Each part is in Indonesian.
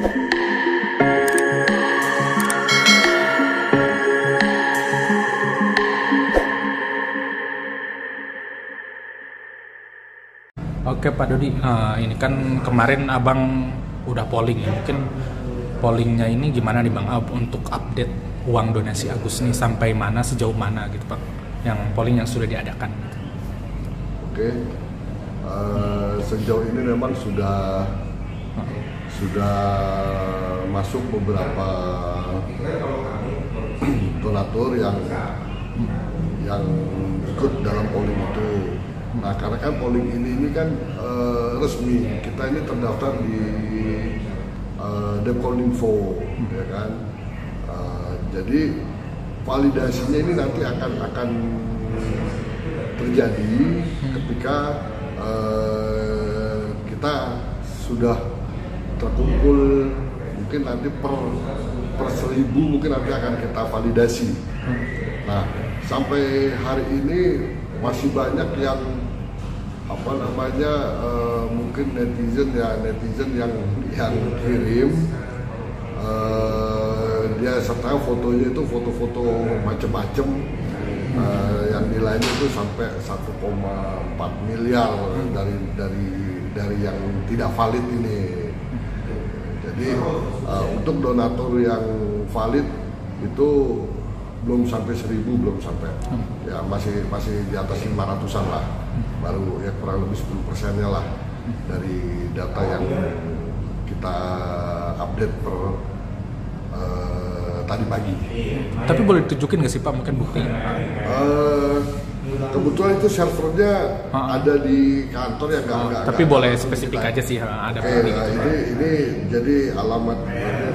Oke Pak Dodi, ini kan kemarin Abang udah polling ya, mungkin pollingnya ini gimana nih Bang untuk update uang donasi Agus nih sampai mana, sejauh mana gitu Pak, yang polling yang sudah diadakan? Oke, sejauh ini memang sudah masuk beberapa donatur yang ikut dalam polling itu. Nah, karena kan polling ini kan resmi, kita ini terdaftar di Depkominfo, ya kan. Jadi validasinya ini nanti akan terjadi ketika kita sudah terkumpul, mungkin nanti per 1000 mungkin nanti akan kita validasi. Nah, sampai hari ini masih banyak yang mungkin netizen yang kirim, dia serta fotonya itu foto-foto macam-macam, yang nilainya itu sampai 1,4 miliar dari yang tidak valid ini. Jadi untuk donatur yang valid itu belum sampai 1000, belum sampai, ya masih di atas 500-an lah, baru ya kurang lebih 10%-nya lah dari data yang kita update per tadi pagi. Tapi boleh ditunjukin nggak sih Pak mungkin buktinya? Kebetulan itu servernya ada di kantor ya, nggak. Tapi boleh spesifik aja sih, ada bukti gitu. Ini jadi alamat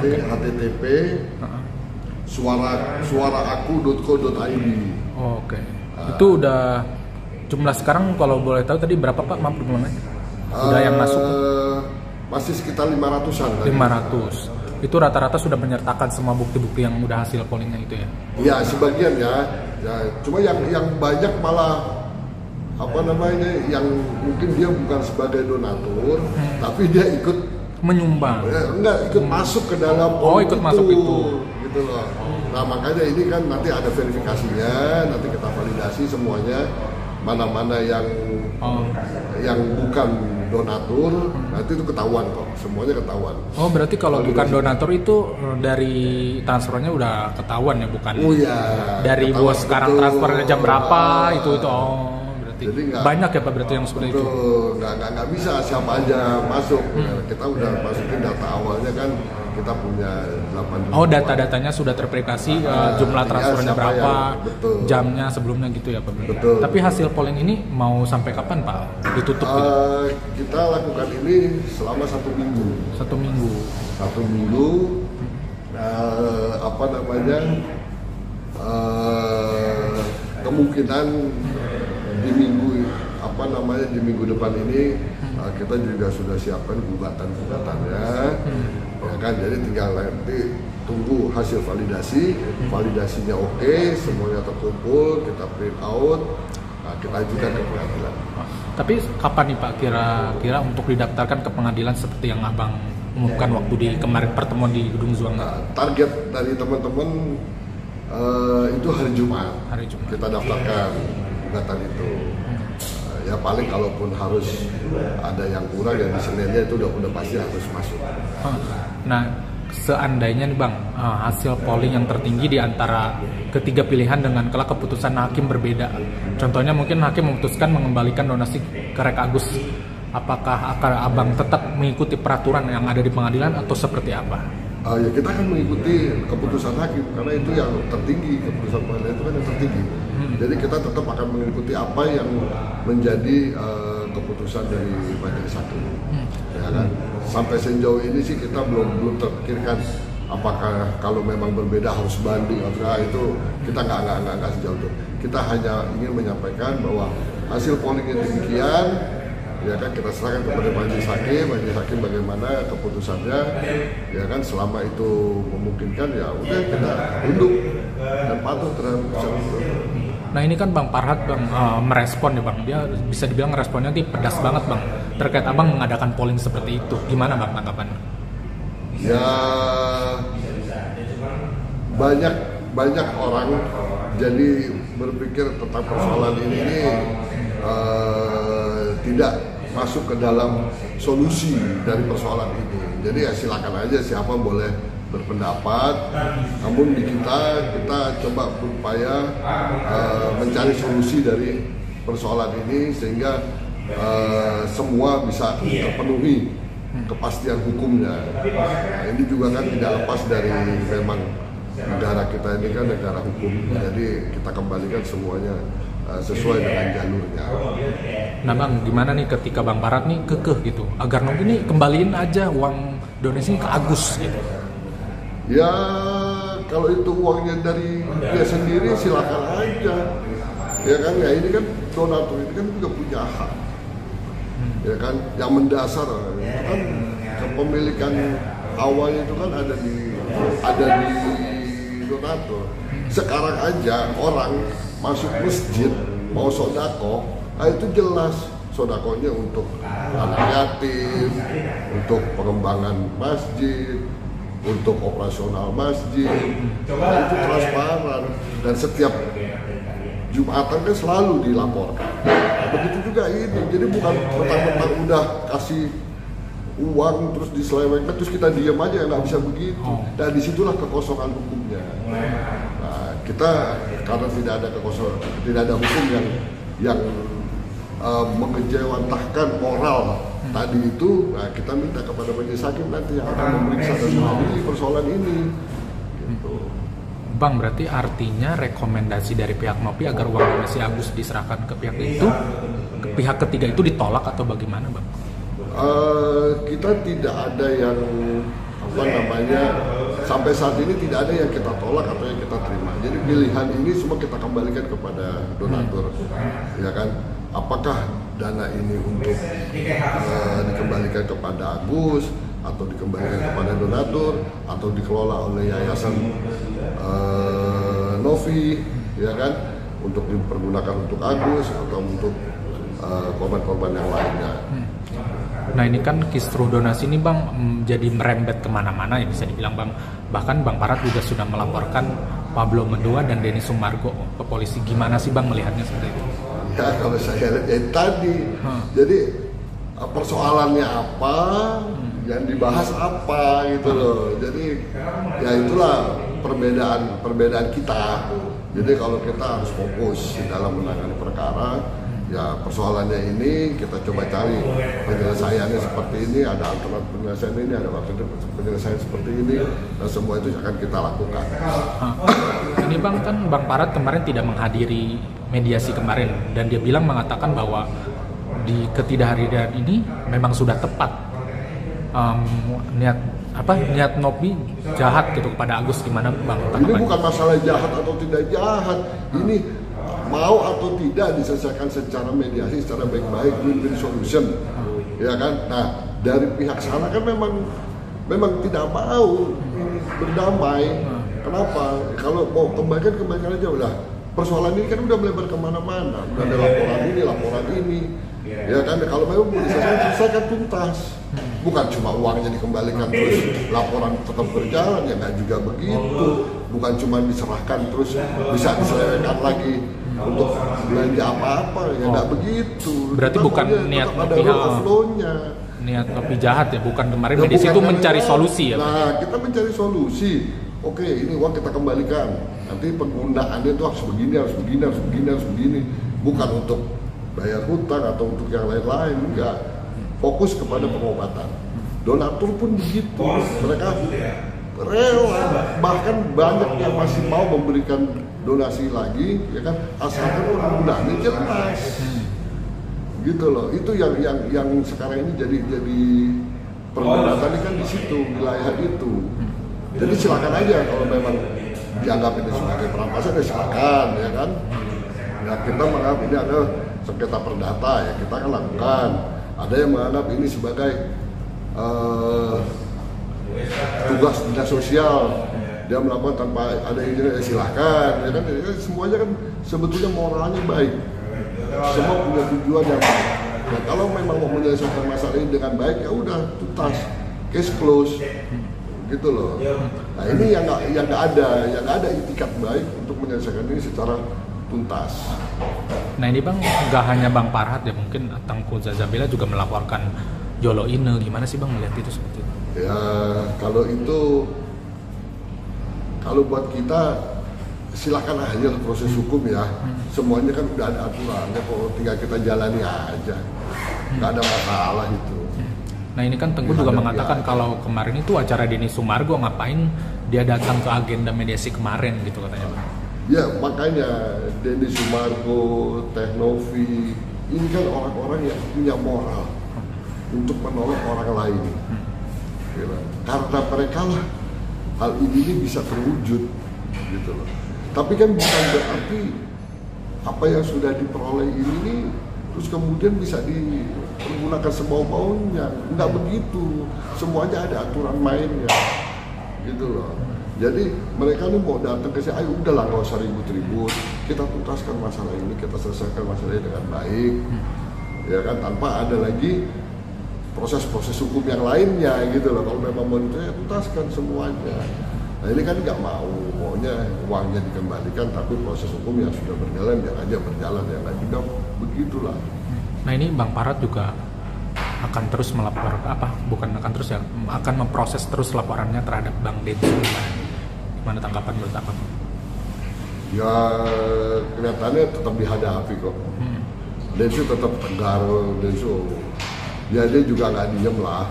ini http suaraaku.co.id. Oke. Itu udah jumlah sekarang kalau boleh tahu tadi berapa Pak? Maaf jumlahnya. Udah yang masuk? Masih sekitar 500-an. 500. Itu rata-rata sudah menyertakan semua bukti-bukti yang udah hasil pollingnya itu ya? Iya, sebagian ya. Cuma yang banyak malah yang mungkin dia bukan sebagai donatur, tapi dia ikut menyumbang. Ikut masuk ke dalam polling ikut masuk itu. Gitu loh. Nah, makanya ini kan nanti ada verifikasinya, nanti kita validasi semuanya, mana-mana yang bukan donatur, nanti itu ketahuan kok, semuanya ketahuan. Oh, berarti kalau bukan donatur itu dari transfernya udah ketahuan ya, bukan? Oh iya. Dari bos sekarang transfernya jam berapa, itu berarti jadi banyak ya Pak berarti yang seperti itu? Nggak bisa siapa aja masuk. Kita udah masukin data awalnya kan, kita punya 8 juta. Oh, data-datanya sudah terverifikasi, jumlah transfernya berapa, jamnya sebelumnya gitu ya Pak? Betul. Tapi hasil polling ini mau sampai kapan Pak ditutup? Kita lakukan ini selama 1 minggu. 1 minggu. 1 minggu. Kemungkinan di minggu depan ini kita juga sudah siapkan gugatan-gugatannya, ya kan. Jadi tinggal nanti tunggu hasil validasinya oke, semuanya terkumpul, kita print out, kita ajukan ke pengadilan. Tapi kapan nih Pak kira-kira untuk didaftarkan ke pengadilan seperti yang Abang umumkan waktu di kemarin pertemuan di Gedung Zuangga? Target dari teman-teman itu hari Jumat. Kita daftarkan gugatan itu. Ya paling kalaupun harus ada yang kurang ya di Seninnya itu udah pasti harus masuk. Nah, seandainya nih Bang, hasil polling yang tertinggi di antara ketiga pilihan dengan kelak keputusan hakim berbeda. Contohnya mungkin hakim memutuskan mengembalikan donasi ke Rek Agus. Apakah akan Abang tetap mengikuti peraturan yang ada di pengadilan atau seperti apa? Ya kita akan mengikuti keputusan hakim karena itu yang tertinggi, keputusan pengadilan itu kan yang tertinggi. Jadi kita tetap akan mengikuti apa yang menjadi keputusan dari majelis hakim. Ya kan? Sampai sejauh ini sih kita belum terpikirkan apakah kalau memang berbeda harus banding atau itu kita nggak sejauh itu. Kita hanya ingin menyampaikan bahwa hasil pollingnya demikian. Ya kan, kita serahkan kepada majelis hakim bagaimana keputusannya, ya kan, selama itu memungkinkan ya udah kita tunduk dan patuh terhadap keputusan itu. Nah ini kan Bang Farhad merespon ya Bang, dia bisa dibilang responnya pedas banget Bang terkait Abang mengadakan polling seperti itu. Gimana Bang tanggapan? Ya banyak orang jadi berpikir tentang persoalan ini tidak masuk ke dalam solusi dari persoalan ini. Jadi ya silakan aja siapa boleh berpendapat, namun di kita coba berupaya mencari solusi dari persoalan ini sehingga semua bisa terpenuhi kepastian hukumnya. Nah, ini juga kan tidak lepas dari memang negara kita ini kan negara hukum, jadi kita kembalikan semuanya sesuai dengan jalurnya. Nah Bang, gimana nih ketika Bang Parat nih kekeh gitu, agar Nopi nih kembaliin aja uang donasi ke Agus gitu? Ya kalau itu uangnya dari dia sendiri silakan aja, ya kan? Ya ini kan donatur ini kan juga punya hak, ya kan? Yang mendasar itu kan kepemilikan awalnya itu kan ada di donatur. Sekarang aja orang masuk masjid mau sodako, itu jelas sodakonya untuk anak yatim, untuk pengembangan masjid, untuk operasional masjid. Nah, itu transparan dan setiap Jumatan kan selalu dilaporkan. Nah, begitu juga ini, jadi bukan mentang-mentang udah kasih uang terus diselewengkan terus kita diam aja, nggak bisa begitu. Dan disitulah kekosongan hukumnya. Nah, kita karena tidak ada hukum yang mengejawantahkan moral tadi itu, nah kita minta kepada majelis hakim nanti yang akan memeriksa dan mengadili persoalan ini. Gitu. Bang, berarti artinya rekomendasi dari pihak Nopi agar uang donasi Agus diserahkan ke pihak itu, ke pihak ketiga itu ditolak atau bagaimana, Bang? Kita tidak ada yang sampai saat ini tidak ada yang kita tolak atau yang kita terima. Jadi pilihan ini semua kita kembalikan kepada donatur, ya kan? Apakah dana ini untuk dikembalikan kepada Agus atau dikembalikan kepada donatur atau dikelola oleh yayasan Novi, ya kan? Untuk dipergunakan untuk Agus atau untuk korban-korban yang lainnya. Nah ini kan kisruh donasi ini Bang jadi merembet kemana-mana ya bisa dibilang Bang. Bahkan Bang Parat juga sudah melaporkan Pablo Medua dan Denny Sumargo ke polisi. Gimana sih Bang melihatnya seperti itu? Ya kalau saya lihat tadi, jadi persoalannya apa, yang dibahas apa gitu loh. Jadi ya itulah perbedaan kita. Jadi kalau kita harus fokus dalam menangani perkara, ya persoalannya ini kita coba cari penyelesaiannya seperti ini, ada alternatif penyelesaian ini, ada alternatif penyelesaian seperti ini, dan semua itu akan kita lakukan. Ini Bang kan Bang Parat kemarin tidak menghadiri mediasi kemarin dan dia mengatakan bahwa di ketidakhadiran ini memang sudah tepat. Niat Nopi jahat gitu kepada Agus, gimana Bang? Ini bukan masalah jahat atau tidak jahat, ini mau atau tidak diselesaikan secara mediasi, secara baik-baik, win-win solution, ya kan? Nah dari pihak sana kan memang tidak mau berdamai. Kenapa? Kalau mau kembalikan aja udah. Persoalan ini kan udah melebar kemana-mana, udah ada laporan ini, ya kan? Kalau memang mau diselesaikan tuntas, bukan cuma uangnya dikembalikan terus laporan tetap berjalan, ya nggak juga begitu. Bukan cuma diserahkan terus bisa diselesaikan lagi untuk belanja apa-apa, ya nggak begitu. Berarti bukan niat Nopi jahat ya, bukan kemarin di situ mencari solusi ya. Nah kita mencari solusi. Oke, ini uang kita kembalikan. Nanti penggunaannya itu harus begini. Bukan untuk bayar hutang atau untuk yang lain-lain, enggak. Fokus kepada pengobatan. Donatur pun begitu. Mereka rela, bahkan banyak yang masih mau memberikan donasi lagi, ya kan? Asalkan penggunaannya jelas. Gitu loh. Itu yang sekarang ini jadi perdebatannya kan di situ, wilayah itu. Jadi silakan aja kalau memang dianggap ini sebagai perampasan, ya silakan, ya kan. Ya kita menganggap ini ada sengketa perdata, ya kita akan lakukan. Ada yang menganggap ini sebagai tugas dinas sosial, dia melakukan tanpa ada izin, ya silakan, ya kan. Semuanya kan sebetulnya moralnya baik, semua punya tujuan yang baik. Dan kalau memang mau menyelesaikan masalah ini dengan baik, ya udah tuntas, case close. gitu loh. Nah ini yang nggak ada itikat baik untuk menyelesaikan ini secara tuntas. Nah ini Bang, nggak hanya Bang Parhat ya, mungkin Tengku Zazabila juga melaporkan Yolo Ine. Gimana sih Bang melihat itu seperti itu? Ya kalau buat kita silakan aja proses hukum ya. Semuanya kan udah ada aturannya kok, tinggal kita jalani aja. Nggak ada masalah itu. Nah ini kan Tengku juga mengatakan kalau kemarin itu acara Denny Sumargo, ngapain dia datang ke agenda mediasi kemarin gitu katanya Bang. Ya makanya Denny Sumargo, Teh Novi, ini kan orang-orang yang punya moral untuk menolong orang lain. Karena mereka lah hal ini bisa terwujud gitu loh. Tapi kan bukan berarti apa yang sudah diperoleh ini terus kemudian bisa dipergunakan semau-maunya. Enggak begitu. Semuanya ada aturan mainnya. Gitu loh. Jadi mereka ini mau datang ke sini, ayo udahlah nggak usah ribut-ribut. Kita tuntaskan masalah ini, kita selesaikan masalah ini dengan baik. Ya kan, tanpa ada lagi proses-proses hukum yang lainnya gitu loh. Kalau memang mau itu ya tuntaskan semuanya. Nah ini kan nggak maunya uangnya dikembalikan, tapi proses hukum yang sudah berjalan biar aja berjalan, ya nggak juga begitulah. Nah ini Bang Parhat juga akan terus akan memproses terus laporannya terhadap Bang Densu. Gimana tanggapan menurut Abang? Ya kelihatannya tetap dihadapi kok. Densu tetap tegar, Densu. Ya dia juga nggak diem lah.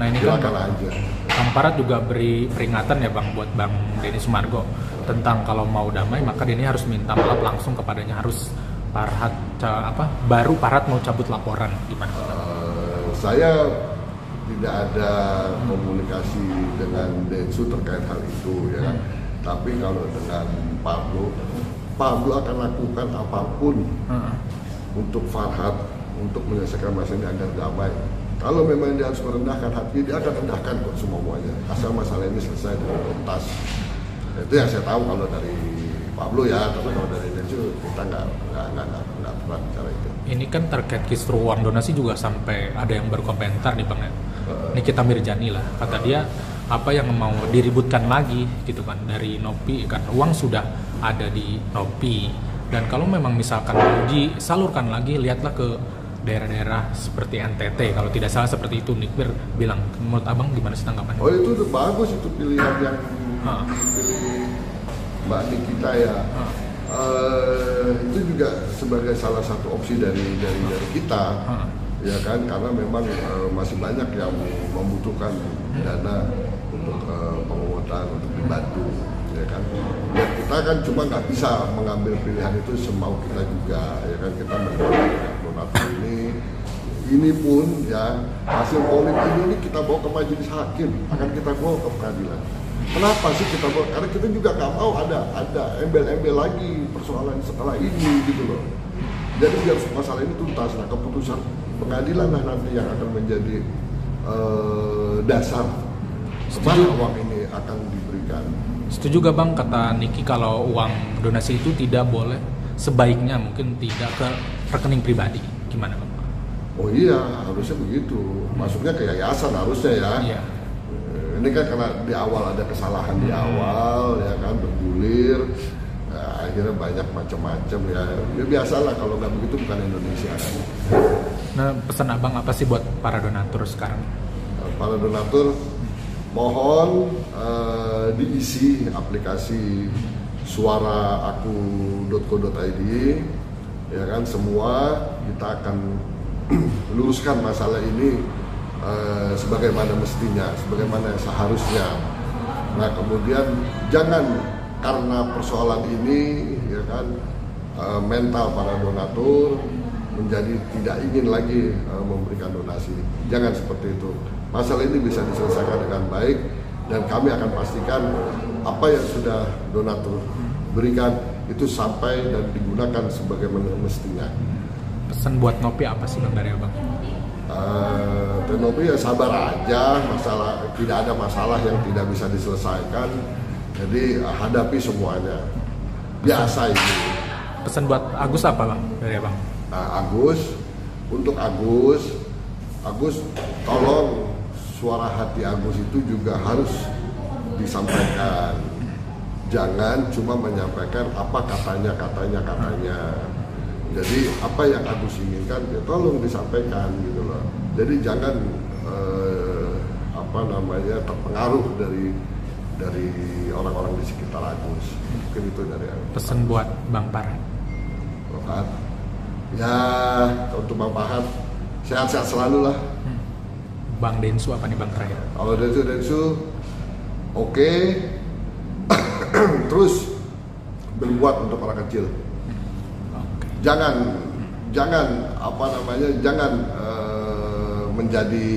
Nah ini silakan kan aja. Bang Parhat juga beri peringatan ya Bang buat Bang Denny Sumargo tentang kalau mau damai maka Denny harus minta maaf langsung kepadanya, harus baru Parhat mau cabut laporan. Gimana? Saya tidak ada komunikasi dengan Densu terkait hal itu ya. Tapi kalau dengan Pablo akan lakukan apapun untuk Parhat untuk menyelesaikan masalah ini agar damai. Kalau memang dia harus merendahkan hati, dia akan rendahkan kok semuanya. Asal masalah ini selesai dengan tuntas. Itu yang saya tahu kalau dari Pablo ya, tapi kalau dari Densu kita nggak pernah bicara itu. Ini kan terkait kisru uang donasi juga sampai ada yang berkomentar nih Bang ya. Nikita Mirjani lah, kata dia apa yang mau diributkan lagi gitu kan dari Nopi, kan uang sudah ada di Nopi, dan kalau memang misalkan mau disalurkan lagi, lihatlah ke daerah-daerah seperti NTT, kalau tidak salah seperti itu Nikbir bilang. Menurut Abang gimana sih tanggapannya? Oh itu udah bagus, itu pilihan yang dipilih Mbak Nikita ya. Itu juga sebagai salah satu opsi dari kita. Ya kan, karena memang masih banyak yang membutuhkan dana untuk penguatan, untuk dibantu, ya kan. Ya kita kan cuma nggak bisa mengambil pilihan itu semau kita juga, ya kan. Kita mengambil donatur ini pun ya hasil politik ini kita bawa ke majelis hakim, akan kita bawa ke pengadilan. Kenapa sih kita bawa? Karena kita juga nggak mau ada embel-embel lagi persoalan setelah ini gitu loh. Jadi biar masalah ini tuntas. Nah keputusan pengadilan lah nanti yang akan menjadi dasar kemana uang ini akan diberikan. Setuju gak Bang kata Niki kalau uang donasi itu tidak boleh, sebaiknya mungkin tidak ke rekening pribadi? Gimana Bang? Oh iya, harusnya begitu. Masuknya ke yayasan harusnya ya. Iya. Ini kan karena di awal ada kesalahan di awal ya kan, bergulir. Nah, akhirnya banyak macam-macam ya. Ya biasalah, kalau nggak begitu bukan Indonesia. Nah pesan Abang apa sih buat para donatur sekarang? Para donatur mohon diisi aplikasi suaraaku.co.id ya kan, semua kita akan luruskan masalah ini sebagaimana mestinya, sebagaimana seharusnya. Nah kemudian jangan karena persoalan ini ya kan mental para donatur menjadi tidak ingin lagi memberikan donasi. Jangan seperti itu. Masalah ini bisa diselesaikan dengan baik dan kami akan pastikan apa yang sudah donatur berikan itu sampai dan digunakan sebagaimana mestinya. Pesan buat Nopi apa sih Bang dari Abang? Nopi ya sabar aja, tidak ada masalah yang tidak bisa diselesaikan. Jadi hadapi semuanya. Biasa ini. Pesan buat Agus apa Bang dari Abang? Agus, untuk Agus tolong suara hati Agus itu juga harus disampaikan. Jangan cuma menyampaikan apa katanya. Jadi apa yang Agus inginkan ya tolong disampaikan gitu loh. Jadi jangan terpengaruh dari orang-orang di sekitar Agus. Mungkin itu dari Agus. Pesan buat Bang Farhat. Ya untuk Bang Farhat sehat-sehat selalu lah. Bang Densu apa nih Bang terakhir? Kalau Densu oke. Terus berbuat untuk orang kecil. Jangan menjadi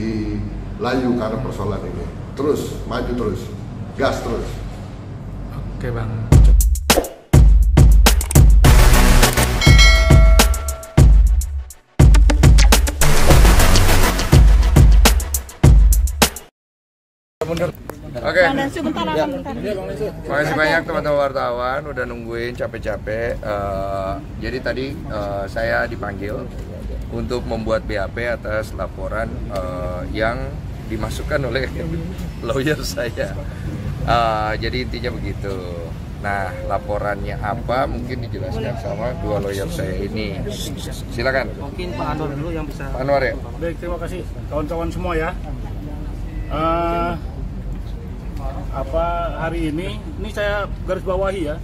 layu karena persoalan ini. Terus maju terus, gas terus. Oke Bang. Oke. Makasih banyak teman-teman wartawan udah nungguin capek-capek. Jadi tadi saya dipanggil untuk membuat BAP atas laporan yang dimasukkan oleh lawyer saya. Jadi intinya begitu. Nah, laporannya apa mungkin dijelaskan sama dua lawyer saya ini. Silakan. Mungkin Pak Anwar dulu yang bisa. Pak Anwar ya. Baik, terima kasih kawan-kawan semua ya. Hari ini saya garis bawahi ya.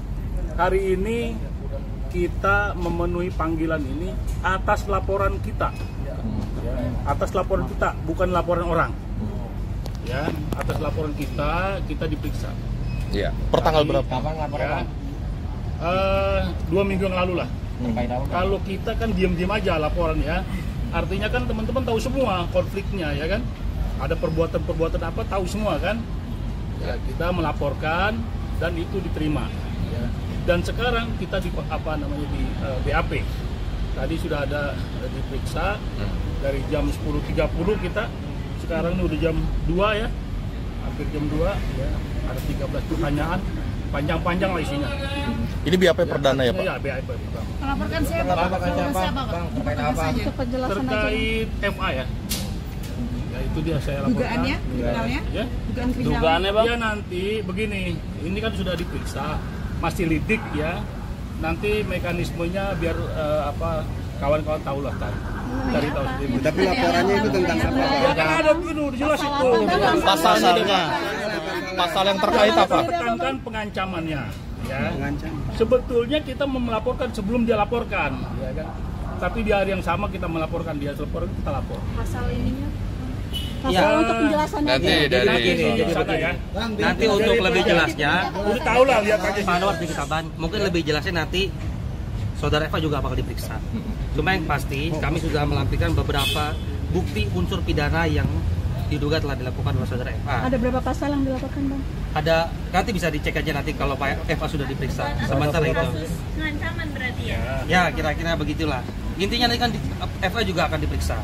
Hari ini kita memenuhi panggilan ini atas laporan kita. Ya, atas laporan kita, bukan laporan orang. Ya, atas laporan kita diperiksa. Iya. Pertanggal berapa? Kapan laporan? Ya, 2 minggu yang lalu lah. Kalau kita kan diam-diam aja laporan ya. Artinya kan teman-teman tahu semua konfliknya ya kan. Ada perbuatan-perbuatan apa tahu semua kan. Ya, kita melaporkan dan itu diterima. Ya. Dan sekarang kita di BAP. Tadi sudah ada diperiksa dari jam 10.30 kita. Sekarang ini udah jam 2 ya. Hampir jam 2 ya. Ada 13 pertanyaan. Panjang-panjang lah isinya. Ini BAP perdana ya Pak? Iya, BAP. Melaporkan siapa? Bang, terkait apa? Terkait FA ya. Ya itu dia saya laporkan. Dugaannya? Kriminalnya? Ya? Dugaan kriminalnya? Dugaannya Bang? Ya nanti begini, ini kan sudah diperiksa, masih lidik ya. Nanti mekanismenya biar kawan-kawan tahu lah cari tahu sendiri. Tapi laporannya itu tentang apa? Ya kan ada itu jelas itu. Pasalnya, pasal yang terkait apa? Tekankan pengancamannya. Ya. Sebetulnya kita melaporkan sebelum dia laporkan, ya kan. Tapi di hari yang sama kita melaporkan, dia lapor kita lapor. Pasal ininya? Ya. Untuk penjelasannya Nanti ya. Nanti untuk lebih jelasnya, udah tahu lah, lihat aja. Pak Anwar sedikit tambahan, mungkin lebih jelasnya nanti Saudara Eva juga bakal diperiksa. Cuma yang pasti kami sudah melampirkan beberapa bukti unsur pidana yang diduga telah dilakukan oleh Saudara Eva. Ada berapa pasal yang dilaporkan Bang? Ada, nanti bisa dicek aja nanti kalau Pak Eva sudah diperiksa. Sementara itu. Pengancaman berarti ya? Ya kira-kira begitulah. Intinya nanti kan Eva juga akan diperiksa.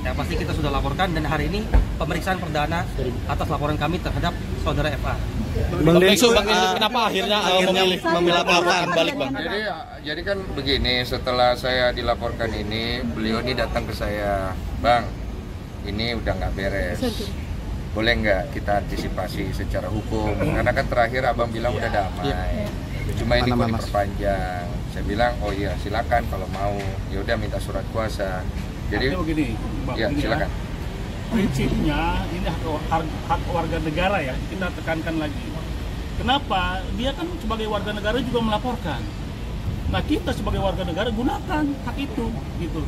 Ya pasti kita sudah laporkan dan hari ini pemeriksaan perdana atas laporan kami terhadap Saudara Eva. Bang Densu, kenapa akhirnya memilih melaporkan balik Bang? Jadi kan begini, setelah saya dilaporkan ini, beliau ini datang ke saya, Bang, ini udah nggak beres. Boleh nggak kita antisipasi secara hukum? Karena kan terakhir abang bilang udah damai. Cuma ini kok diperpanjang. Saya bilang, oh iya silakan kalau mau. Ya udah minta surat kuasa. Jadi begini, Bang, ya silakan. Prinsipnya ini hak warga negara ya, kita tekankan lagi. Kenapa? Dia kan sebagai warga negara juga melaporkan. Nah kita sebagai warga negara gunakan hak itu, gitu.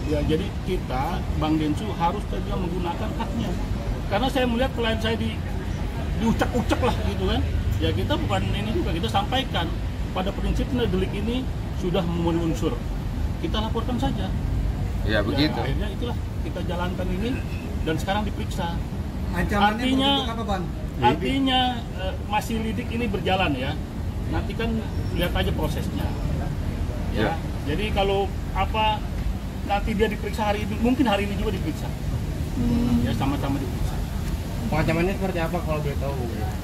Ya jadi kita, Bang Densu harus juga menggunakan haknya. Karena saya melihat klien saya diucek-ucek lah gitu kan. Ya kita bukan ini juga, kita sampaikan pada prinsipnya delik ini sudah memenuhi unsur. Kita laporkan saja. Ya begitu. Ya, akhirnya itulah kita jalankan ini dan sekarang diperiksa. Ancamannya apa Bang? Artinya masih lidik ini berjalan ya. Nanti kan lihat aja prosesnya. Ya. Jadi kalau nanti dia diperiksa hari ini, mungkin hari ini juga diperiksa. Ya sama-sama diperiksa. Pengancamannya seperti apa kalau boleh tahu?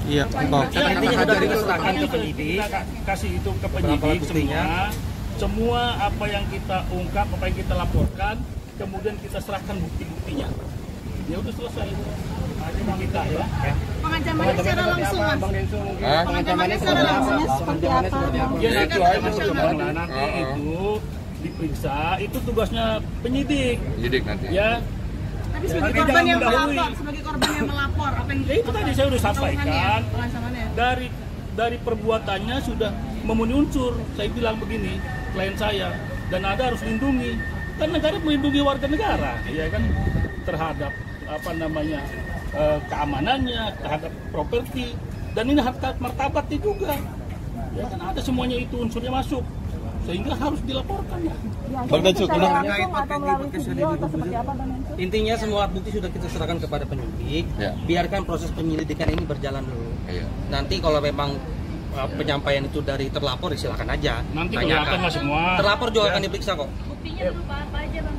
Iya, Nantinya sudah diserahkan ke penyidik. Kita kasih itu ke penyidik semua apa yang kita ungkap, apa yang kita laporkan, kemudian kita serahkan bukti-buktinya. Ya udah selesai. Kita ya. Pengancamannya secara langsung, Mas. Pengancamannya secara langsung seperti apa? Ya itu aja nanti itu diperiksa, itu tugasnya penyidik. Penyidik nanti. Ya. Tapi sebagai korban yang melapor, apa yang Ya itu tadi saya sudah sampaikan. pengancamannya? Dari perbuatannya sudah memenuhi unsur. Saya bilang begini, klien saya, dan Anda harus lindungi. Kan negara melindungi warga negara, ya kan, terhadap keamanannya, terhadap properti, dan ini harkat martabatnya juga. Ya kan, ada semuanya itu unsurnya masuk, sehingga harus dilaporkan. Bang Densu, Intinya semua alat bukti sudah kita serahkan kepada penyidik. Ya. Biarkan proses penyelidikan ini berjalan dulu. Iya. Nanti kalau memang penyampaian itu dari terlapor, silakan aja. Nanti tanyakan. kelihatan lah semua. Terlapor juga akan diperiksa kok. Buktinya berupa apa aja, Bang?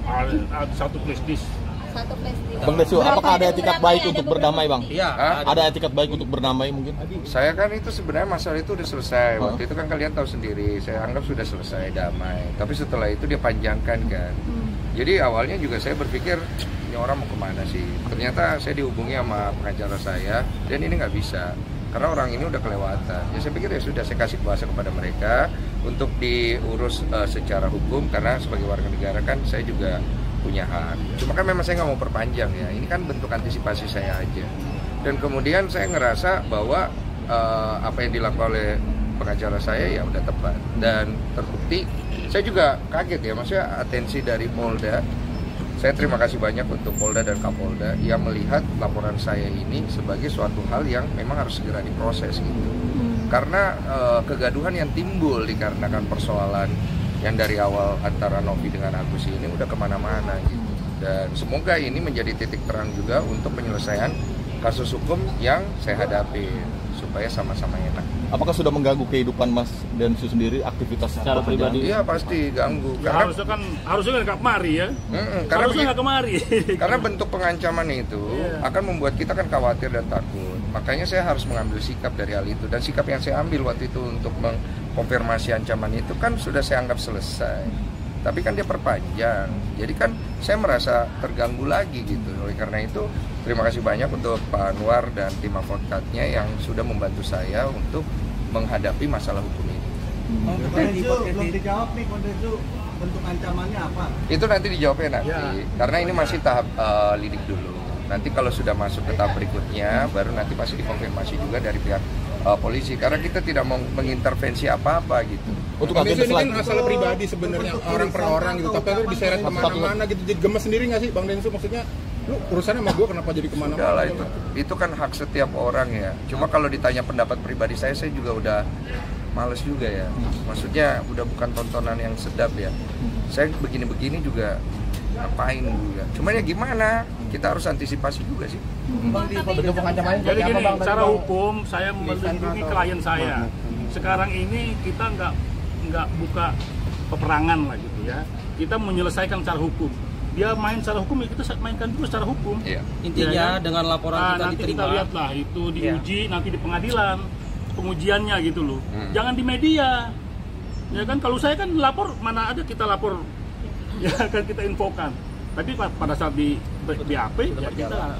Ada satu flash disk. Satu plastik. Bang Densu, apakah ada etikat baik untuk berdamai, Bang? Iya. Ada etikat baik untuk berdamai mungkin? Saya kan itu sebenarnya masalah itu udah selesai. Waktu itu kan kalian tahu sendiri, saya anggap sudah selesai damai. Tapi setelah itu dia panjangkan kan. Jadi awalnya juga saya berpikir ini orang mau kemana sih? Ternyata saya dihubungi sama pengacara saya dan ini nggak bisa. Karena orang ini udah kelewatan. Ya saya pikir ya sudah, saya kasih kuasa kepada mereka untuk diurus secara hukum, karena sebagai warga negara kan saya juga punya hak. Cuma kan memang saya nggak mau perpanjang ya. Ini kan bentuk antisipasi saya aja. Dan kemudian saya ngerasa bahwa apa yang dilakukan oleh pengacara saya ya udah tepat dan terbukti. Saya juga kaget ya, maksudnya atensi dari Polda. Saya terima kasih banyak untuk Polda dan Kapolda yang melihat laporan saya ini sebagai suatu hal yang memang harus segera diproses gitu. Karena kegaduhan yang timbul dikarenakan persoalan yang dari awal antara Novi dengan Agus ini udah kemana-mana gitu. Dan semoga ini menjadi titik terang juga untuk penyelesaian kasus hukum yang saya hadapi supaya sama-sama enak. Apakah sudah mengganggu kehidupan Mas Densu sendiri, aktivitas secara pribadi? Iya pasti ganggu. Ya, Karena harusnya nggak kemari ya. Karena Harusnya nggak kemari. Karena bentuk pengancaman itu akan membuat kita kan khawatir dan takut. Makanya saya harus mengambil sikap dari hal itu. Dan sikap yang saya ambil waktu itu untuk mengkonfirmasi ancaman itu kan sudah saya anggap selesai. Tapi kan dia perpanjang. Jadi kan saya merasa terganggu lagi gitu. Oleh karena itu terima kasih banyak untuk Pak Anwar dan tim advokatnya yang sudah membantu saya untuk menghadapi masalah hukum ini. Belum dijawab nih, Kondensu, bentuk ancamannya apa? Itu nanti dijawabnya nanti, karena ini masih tahap lidik dulu. Nanti kalau sudah masuk ke tahap berikutnya, baru nanti pasti dikonfirmasi juga dari pihak polisi. Karena kita tidak mau mengintervensi apa-apa gitu. Untuk ini kan masalah pribadi sebenarnya, orang per orang gitu, tapi itu diseret kemana-mana gitu. Jadi gemes sendiri nggak sih, Bang Densu? Maksudnya, lu urusannya sama gue kenapa jadi kemana-mana? Udah lah, itu kan hak setiap orang ya. Cuma kalau ditanya pendapat pribadi saya juga udah males juga ya. Maksudnya udah bukan tontonan yang sedap ya. Saya begini-begini juga ngapain juga. Cuman ya gimana? Kita harus antisipasi juga sih. Jadi gini, secara hukum saya melindungi klien saya. Sekarang ini kita nggak buka peperangan lah gitu ya. Kita menyelesaikan secara hukum. Dia main secara hukum, ya kita mainkan juga secara hukum. Iya. Intinya dengan laporan kita nanti diterima. kita lihatlah itu diuji nanti di pengadilan pengujiannya gitu loh. Jangan di media. Ya kan kalau saya kan lapor, mana ada kita lapor ya kan kita infokan. Tapi pada saat di BAP ya kita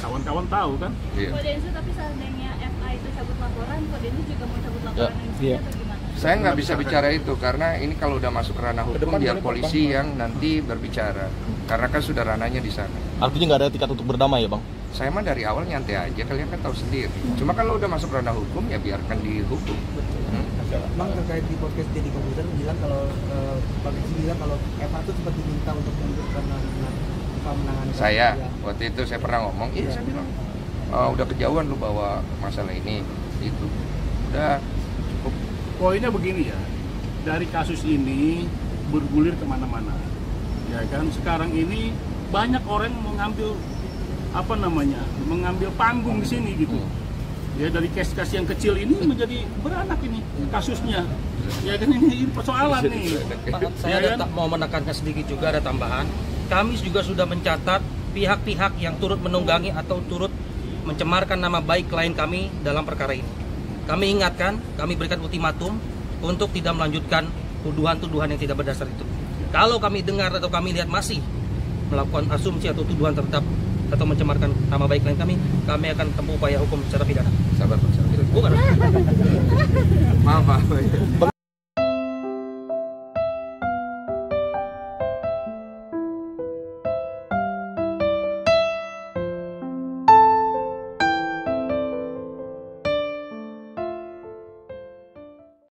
kawan-kawan tahu kan. Iya. Kondensu, tapi seandainya FA itu cabut laporan, Kondensu juga mau cabut laporan yang atau gimana? Saya nggak bisa bicara itu karena ini kalau udah masuk ranah hukum biar polisi yang nanti berbicara. Karena kan sudah ranahnya di sana. Artinya nggak ada etikat untuk berdamai ya, Bang? Saya mah dari awal nyantai aja, kalian kan tahu sendiri. Cuma kalau udah masuk ranah hukum ya biarkan dihukum. Bang, terkait di podcast Deddy Komputer bilang kalau Bang Densu bilang kalau Eva itu sempat diminta untuk menangani. Saya waktu itu saya pernah ngomong, iya saya bilang udah kejauhan lu bawa masalah ini itu. Udah cukup. Poinnya begini ya, dari kasus ini bergulir kemana-mana, ya kan. Sekarang ini banyak orang mengambil mengambil panggung di sini gitu. Ya dari kes-kes yang kecil ini menjadi beranak ini kasusnya, ya kan ini persoalan nih. Saya mau menekankan sedikit juga ada tambahan. Kami juga sudah mencatat pihak-pihak yang turut menunggangi atau turut mencemarkan nama baik klien kami dalam perkara ini. Kami ingatkan, kami berikan ultimatum untuk tidak melanjutkan tuduhan-tuduhan yang tidak berdasar itu. Kalau kami dengar atau kami lihat masih melakukan asumsi atau tuduhan terhadap atau mencemarkan nama baik klien kami akan tempuh upaya hukum secara pidana. Sabar, Pak. Bukan. Maaf, Pak.